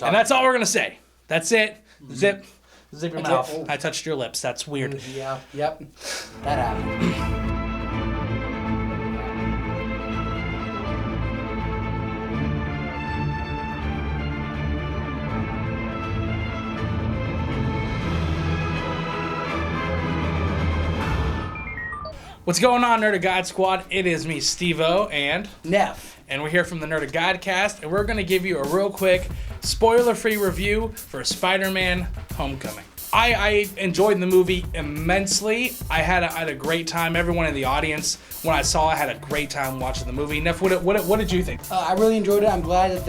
And that's all we're going to say. That's it. Zip your mouth. Oh. I touched your lips. That's weird. Yeah, yep. That happened. What's going on, Nerd of God Squad? It is me, Steve-O, and Neff. we're here from the Nerd of God cast, and we're going to give you a real quick, spoiler-free review for Spider-Man Homecoming. I enjoyed the movie immensely. I had a great time. Everyone in the audience, when I saw it, had a great time watching the movie. Neff, what did you think? I really enjoyed it. I'm glad that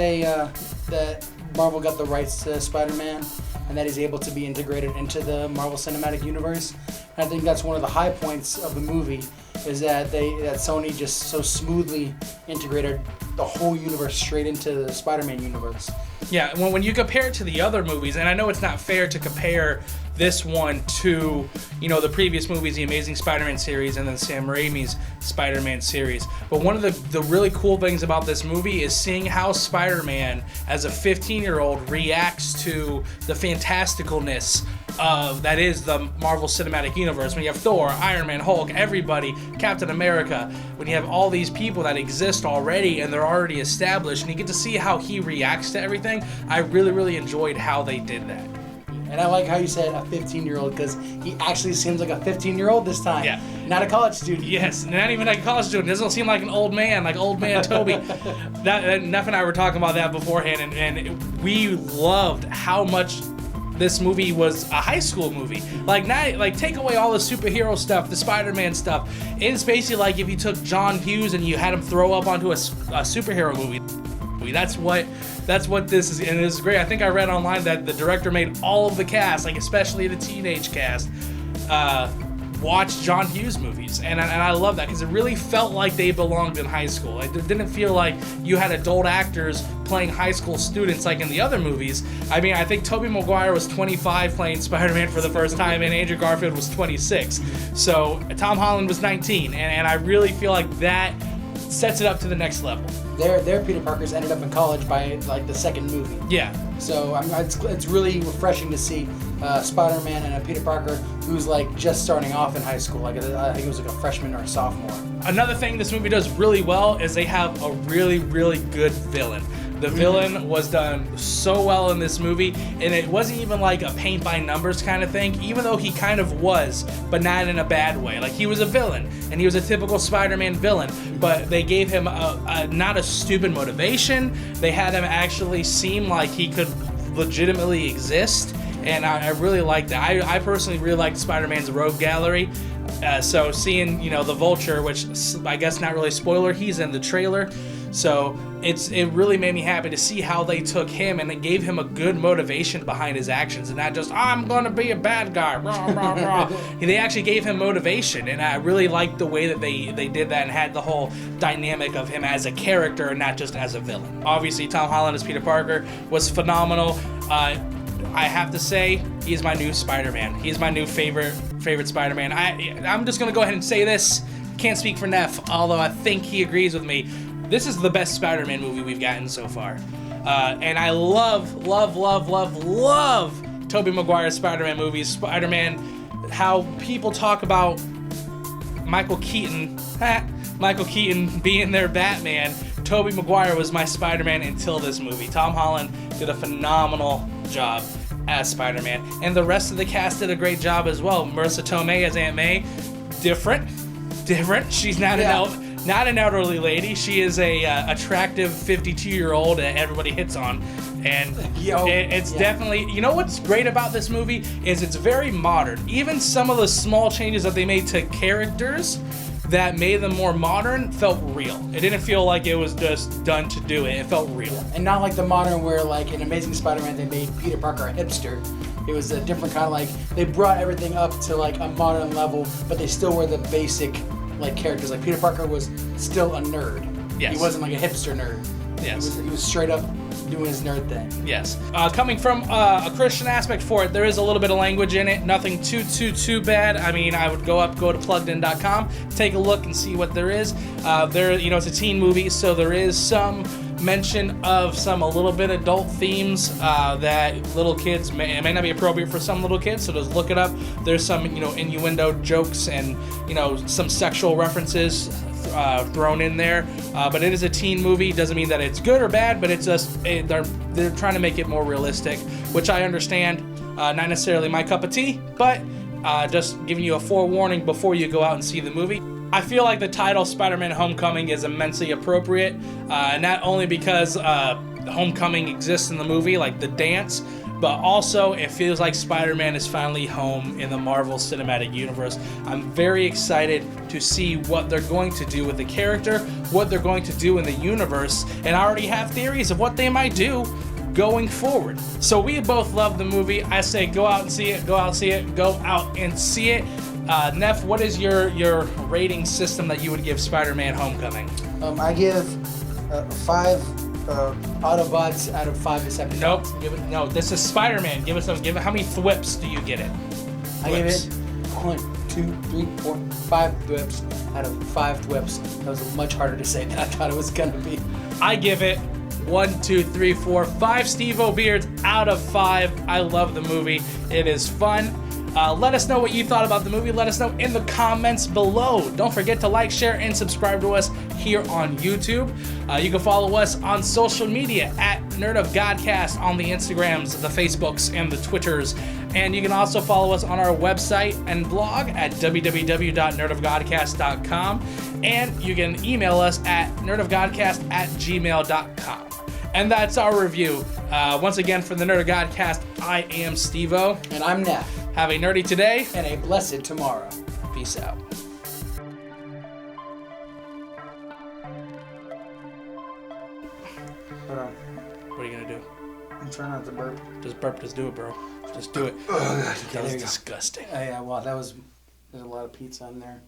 that Marvel got the rights to Spider-Man and that he's able to be integrated into the Marvel Cinematic Universe. And I think that's one of the high points of the movie, is that Sony just so smoothly integrated the whole universe straight into the Spider-Man universe. Yeah, when you compare it to the other movies, and I know it's not fair to compare this one to, the previous movies, the Amazing Spider-Man series, and then Sam Raimi's Spider-Man series. But one of the really cool things about this movie is seeing how Spider-Man, as a 15-year-old, reacts to the fantasticalness that is the Marvel Cinematic Universe. When you have Thor, Iron Man, Hulk, everybody, Captain America, when you have all these people that exist already and they're already established, and you get to see how he reacts to everything, I really, really enjoyed how they did that. And I like how you said a 15-year-old, because he actually seems like a 15-year-old this time. Yeah. Not a college student. Yes, not even like a college student. Doesn't seem like an old man, like old man Toby. Neff and I were talking about that beforehand, and we loved how much this movie was a high school movie. Take away all the superhero stuff, the Spider-Man stuff. It's basically like if you took John Hughes and you had him throw up onto a superhero movie. That's what this is, and this is great. I think I read online that the director made all of the cast, especially the teenage cast, watch John Hughes movies, and I love that because it really felt like they belonged in high school. It didn't feel like you had adult actors playing high school students like in the other movies. I mean, I think Tobey Maguire was 25 playing Spider-Man for the first time, and Andrew Garfield was 26. So Tom Holland was 19, and I really feel like that sets it up to the next level. Their Peter Parkers ended up in college by the second movie. Yeah. So it's really refreshing to see Spider-Man and a Peter Parker who's just starting off in high school. I think he was a freshman or a sophomore. Another thing this movie does really well is they have a really, really good villain. The villain was done so well in this movie, and it wasn't even like a paint by numbers kind of thing, even though he kind of was, but not in a bad way. He was a villain, and he was a typical Spider-Man villain, but they gave him not a stupid motivation. They had him actually seem like he could legitimately exist, and I really liked that. I personally really liked Spider-Man's rogue gallery. So seeing, the Vulture, which I guess not really spoiler, he's in the trailer. So it really made me happy to see how they took him and it gave him a good motivation behind his actions, and not just, I'm gonna be a bad guy, rah, rah, rah. They actually gave him motivation, and I really liked the way that they did that and had the whole dynamic of him as a character and not just as a villain. Obviously, Tom Holland as Peter Parker was phenomenal. I have to say, he's my new Spider-Man. He's my new favorite Spider-Man. I'm just gonna go ahead and say this. Can't speak for Neff, although I think he agrees with me. This is the best Spider-Man movie we've gotten so far. And I love Tobey Maguire's Spider-Man movies. Spider-Man, how people talk about Michael Keaton being their Batman. Tobey Maguire was my Spider-Man until this movie. Tom Holland did a phenomenal job as Spider-Man. And the rest of the cast did a great job as well. Marissa Tomei as Aunt May, different. She's not an elderly lady. She is a attractive 52-year-old that everybody hits on. And it's definitely, what's great about this movie is it's very modern. Even some of the small changes that they made to characters that made them more modern felt real. It didn't feel like it was just done to do it. It felt real. And not like the modern where in Amazing Spider-Man they made Peter Parker a hipster. It was a different kind of they brought everything up to a modern level, but they still were the basic characters. Peter Parker was still a nerd. Yes. He wasn't a hipster nerd. Yes. He was straight up doing his nerd thing. Yes. Coming from a Christian aspect for it, there is a little bit of language in it. Nothing too bad. I mean, I would go to pluggedin.com, take a look and see what there is. It's a teen movie, so there is some mention of some a little bit adult themes that little kids may not be appropriate for some little kids, so just look it up. There's some innuendo jokes and some sexual references thrown in there, but it is a teen movie. Doesn't mean that it's good or bad, but it's just they're trying to make it more realistic, which I understand. Not necessarily my cup of tea, but just giving you a forewarning before you go out and see the movie. I feel like the title Spider-Man Homecoming is immensely appropriate, not only because Homecoming exists in the movie, like the dance, but also it feels like Spider-Man is finally home in the Marvel Cinematic Universe. I'm very excited to see what they're going to do with the character, what they're going to do in the universe, and I already have theories of what they might do going forward. So we both love the movie. I say go out and see it, go out and see it, go out and see it. Neff, what is your rating system that you would give Spider-Man Homecoming? I give 5 Autobots out of 5 Decepticons. Nope. No, this is Spider-Man. Give it. How many thwips do you get it? I give it 1, 2, 3, 4, 5 thwips out of 5 thwips. That was much harder to say than I thought it was gonna be. I give it 1, 2, 3, 4, 5 Steve-O Beards out of 5. I love the movie. It is fun. Let us know what you thought about the movie. Let us know in the comments below. Don't forget to like, share, and subscribe to us here on YouTube. You can follow us on social media at Nerd of Godcast on the Instagrams, the Facebooks, and the Twitters. And you can also follow us on our website and blog at www.nerdofgodcast.com. And you can email us at nerdofgodcast@gmail.com. And that's our review. Once again, for the Nerd of Godcast, I am Steve-O. And I'm Neff. Have a nerdy today and a blessed tomorrow. Peace out. Hold on. What are you gonna do? I'm trying not to burp. Just burp. Just do it, bro. Just do it. Oh, God. That was disgusting. Yeah, well, there's a lot of pizza in there.